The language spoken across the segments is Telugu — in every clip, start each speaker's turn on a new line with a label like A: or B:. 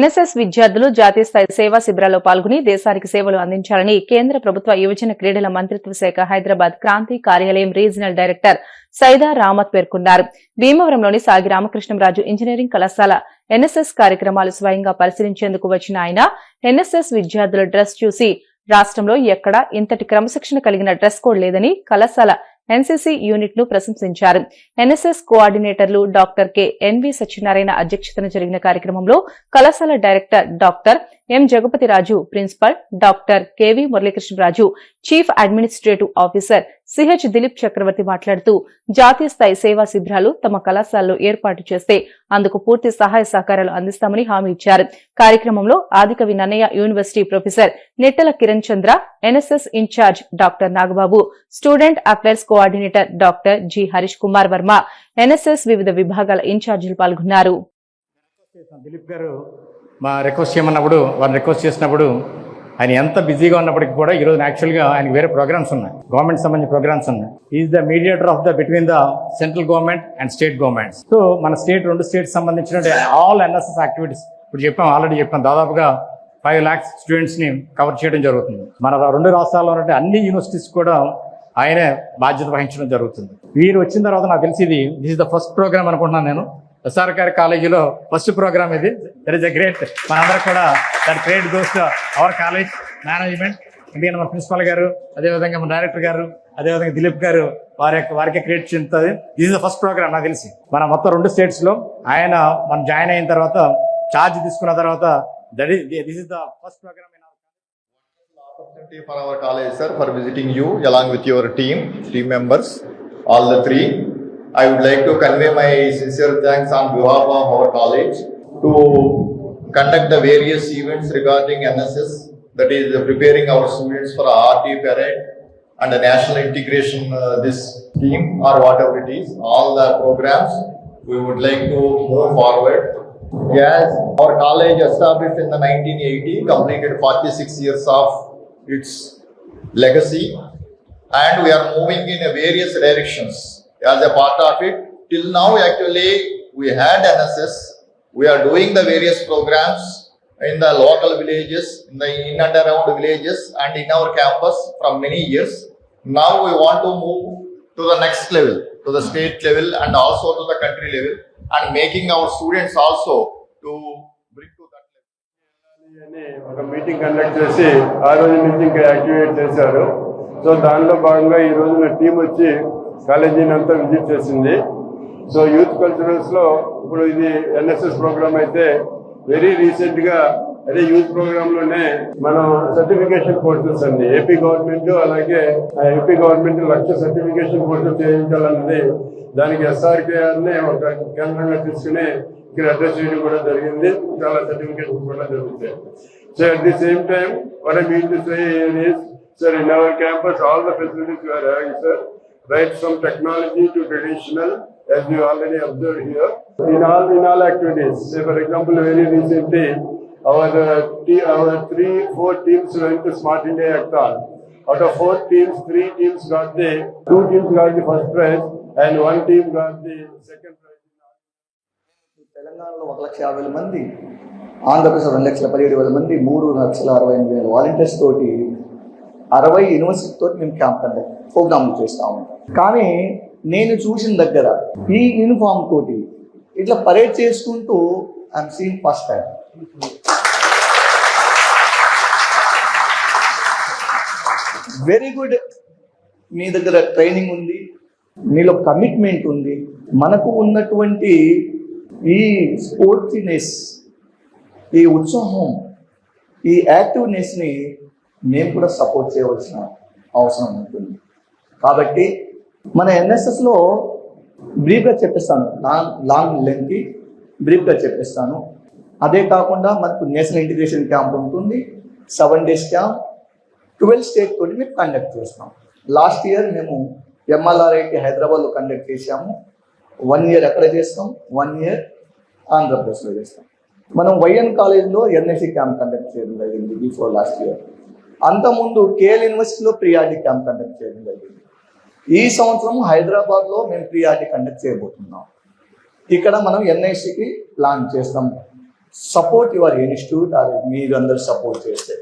A: ఎన్ఎస్ఎస్ విద్యార్థులు జాతీయ స్థాయి సేవా శిబిరాల్లో పాల్గొని దేశానికి సేవలు అందించాలని కేంద్ర ప్రభుత్వ యువజన క్రీడల మంత్రిత్వ శాఖ హైదరాబాద్ క్రాంతి కార్యాలయం రీజనల్ డైరెక్టర్ సైదా రామత్ పేర్కొన్నారు. భీమవరంలోని సాగి రామకృష్ణంరాజు ఇంజనీరింగ్ కళాశాల ఎన్ఎస్ఎస్ కార్యక్రమాలు స్వయంగా పరిశీలించేందుకు వచ్చిన ఆయన ఎన్ఎస్ఎస్ విద్యార్థుల డ్రెస్ చూసి రాష్ట్రంలో ఎక్కడా ఇంతటి క్రమశిక్షణ కలిగిన డ్రెస్ కోడ్ లేదని కళాశాల ఎన్సీసీ యూనిట్ ను ప్రశంసించారు. ఎన్ఎస్ఎస్ కోఆర్డినేటర్లు డాక్టర్ కె ఎన్వి సత్యనారాయణ అధ్యక్షతన జరిగిన కార్యక్రమంలో కళాశాల director doctor M Jagapathiraju, principal doctor KV Muralikrishnaraju, chief administrative officer CH Dilip Chakravarthi మాట్లాడుతూ జాతీయ స్థాయి సేవా శిబిరాలు తమ కళాశాలలో ఏర్పాటు చేస్తే అందుకు పూర్తి సహాయ సహకారాలు అందిస్తామని హామీ ఇచ్చారు. కార్యక్రమంలో Adikavi Nannaya university professor Nittala Kiran Chandra, NSS in charge doctor Nagababu, student affairs coordinator doctor G Harish Kumar Varma, NSS వివిధ విభాగాల ఇన్ఛార్జీలు పాల్గొన్నారు.
B: దిలీప్ గారు మా రిక్వెస్ట్ చేయమన్నప్పుడు వారిని రిక్వెస్ట్ చేసినప్పుడు ఆయన ఎంత బిజీగా ఉన్నప్పటికీ కూడా ఈరోజు యాక్చువల్గా ఆయనకి వేరే ప్రోగ్రామ్స్ ఉన్నాయి, గవర్నమెంట్ సంబంధించిన ప్రోగ్రామ్స్ ఉన్నాయి. Is the mediator of the between the central government and state governments. So మన రెండు స్టేట్స్ సంబంధించిన ఆల్ ఎన్ఎస్ఎస్ యాక్టివిటీస్ ఇప్పుడు ఆల్రెడీ చెప్పాం, దాదాపుగా 5 lakhs స్టూడెంట్స్ని కవర్ చేయడం జరుగుతుంది. మన 2 రాష్ట్రాల్లో ఉన్న అన్ని యూనివర్సిటీస్ కూడా ఆయనే బాధ్యత వహించడం జరుగుతుంది. వీరు వచ్చిన తర్వాత నాకు తెలిసి this is the first programme అనుకుంటున్నాను నేను. ఎస్ఆర్ఆర్ కాలేజీలో ఫస్ట్ ప్రోగ్రామ్ ఇది. దట్ ఈస్ అ గ్రేట్, మనందరూ కూడా that great goes to our college management. ఎందుకంటే మన ప్రిన్సిపల్ గారు, అదేవిధంగా మన డైరెక్టర్ గారు, అదేవిధంగా దిలీప్ గారు వారికి క్రియేట్ చెందుతుంది. This is the first programme నాకు తెలిసి. మన మొత్తం 2 స్టేట్స్లో ఆయన మనం జాయిన్ అయిన తర్వాత ఛార్జ్ తీసుకున్న తర్వాత this is the first program in our
C: opportunity for our college, sir, for visiting you along with your team members, all the 3. I would like to convey my sincere thanks on behalf of our college to conduct the various events regarding NSS, that is preparing our students for a RT parade and a national integration this team or whatever it is, all the programs we would like to move forward. Yes, our college established in the 1980 completed 46 years of its legacy, and we are moving in various directions as a part of it. Till now actually we had NSS, we are doing the various programs in the local villages, in and around villages and in our campus from many years. Now we want to move to the next level, to the state level and also to the country level, and making our students also to bring to that level.
D: ఒక మీటింగ్ కండక్ట్ చేసి ఆ రోజు నుంచి ఇంకా యాక్టివేట్ చేశారు. సో దానిలో భాగంగా ఈ రోజున టీం వచ్చి కాలేజీని అంతా విజిట్ చేసింది. సో యూత్ కల్చరల్స్లో ఇప్పుడు ఇది ఎన్ఎస్ఎస్ ప్రోగ్రామ్ అయితే వెరీ రీసెంట్గా అదే యూత్ ప్రోగ్రాంలోనే మనం సర్టిఫికేషన్ కోర్సెస్ అండి ఏపీ గవర్నమెంట్, అలాగే ఏపీ గవర్నమెంట్ 1,00,000 సర్టిఫికేషన్ కోర్సెస్ చేయించాలన్నది దానికి ఎస్ఆర్కేఆర్ని ఒక కేంద్రంగా తీసుకుని ఇక్కడ అడ్రస్ చేయడం కూడా జరిగింది. చాలా సర్టిఫికేషన్స్ కూడా జరుగుతాయి. So at the same time what I mean to say is, sir, in our campus all the facilities we are having, sir, right from technology to traditional, as you already observed here, in all activities. Say for example, very recently our 3-4 teams went to Smart India Hackathon. Out of 4 teams, 2 teams got the first prize and 1 team got the second prize.
E: తెలంగాణలో 1,50,000 మంది, ఆంధ్రప్రదేశ్ 2,17,000 మంది, 3,68,000 వాలంటీర్స్ తోటి 60 యూనివర్సిటీ తోటి మేము క్యాంప్ కండక్ట్ ప్రోగ్రాంలు చేస్తూ ఉంటాం. కానీ నేను చూసిన దగ్గర ఈ యూనిఫామ్ తోటి ఇట్లా పరేడ్ చేసుకుంటూ I'm seen first time. Very good. మీ దగ్గర ట్రైనింగ్ ఉంది, మీలో కమిట్మెంట్ ఉంది. మనకు ఉన్నటువంటి ఈ స్పోర్టినెస్, ఈ ఉత్సాహం, ఈ యాక్టివ్నెస్ని మేము కూడా సపోర్ట్ చేయవలసిన అవసరం ఉంటుంది. కాబట్టి మన ఎన్ఎస్ఎస్లో బ్రీఫ్గా చెప్పిస్తాను, లాంగ్ లెంగ్కి బ్రీఫ్గా చెప్పిస్తాను. అదే కాకుండా మనకు నేషనల్ ఇంటిగ్రేషన్ క్యాంప్ ఉంటుంది, 7 days క్యాంప్, 12 స్టేట్ తోటి మేము కండక్ట్ చేస్తాం. లాస్ట్ ఇయర్ మేము ఎంఎల్ఆర్ఐటి హైదరాబాద్లో కండక్ట్ చేసాము. 1 year ఎక్కడ చేస్తాం, 1 year ఆంధ్రప్రదేశ్లో చేస్తాం. మనం వైఎన్ కాలేజ్లో ఎన్ఎస్సి క్యాంప్ కండక్ట్ చేయడం జరిగింది బిఫోర్ లాస్ట్ ఇయర్. అంతకుముందు కేఎల్ యూనివర్సిటీలో ప్రియారిటీ క్యాంప్ కండక్ట్ చేయడం జరిగింది. ఈ సంవత్సరం హైదరాబాద్లో మేము ప్రియారిటీ కండక్ట్ చేయబోతున్నాం. ఇక్కడ మనం ఎన్ఐసికి ప్లాన్ చేస్తాం. సపోర్ట్ యువర్ ఇన్స్టిట్యూట్ ఆర్ మీరందరూ సపోర్ట్ చేస్తే.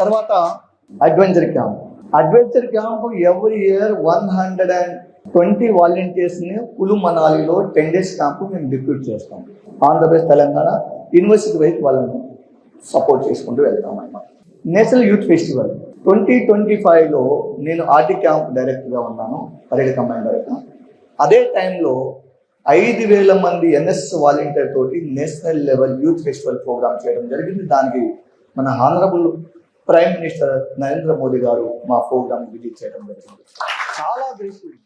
E: తర్వాత అడ్వెంచర్ క్యాంప్ ఎవ్రీ ఇయర్ 120 వాలంటీర్స్ని కులు మనాలిలో 10 days క్యాంపు మేము డిప్యూట్ చేస్తాం. ఆంధ్రప్రదేశ్, తెలంగాణ యూనివర్సిటీ వైపు వాళ్ళని సపోర్ట్ చేసుకుంటూ వెళ్తాం అన్నమాట. నేషనల్ యూత్ ఫెస్టివల్ 2025లో నేను ఆర్టీ క్యాంప్ డైరెక్టర్గా ఉన్నాను, పరేడ్ కమాండ్ డైరెక్టర్. అదే టైంలో 5,000 మంది ఎన్ఎస్ వాలంటీర్ తోటి national level youth festival programme చేయడం జరిగింది. దానికి మన honourable prime minister Narendra Modi garu మా ప్రోగ్రామ్ విజిట్ చేయడం జరిగింది. చాలా గ్రేట్ఫుల్.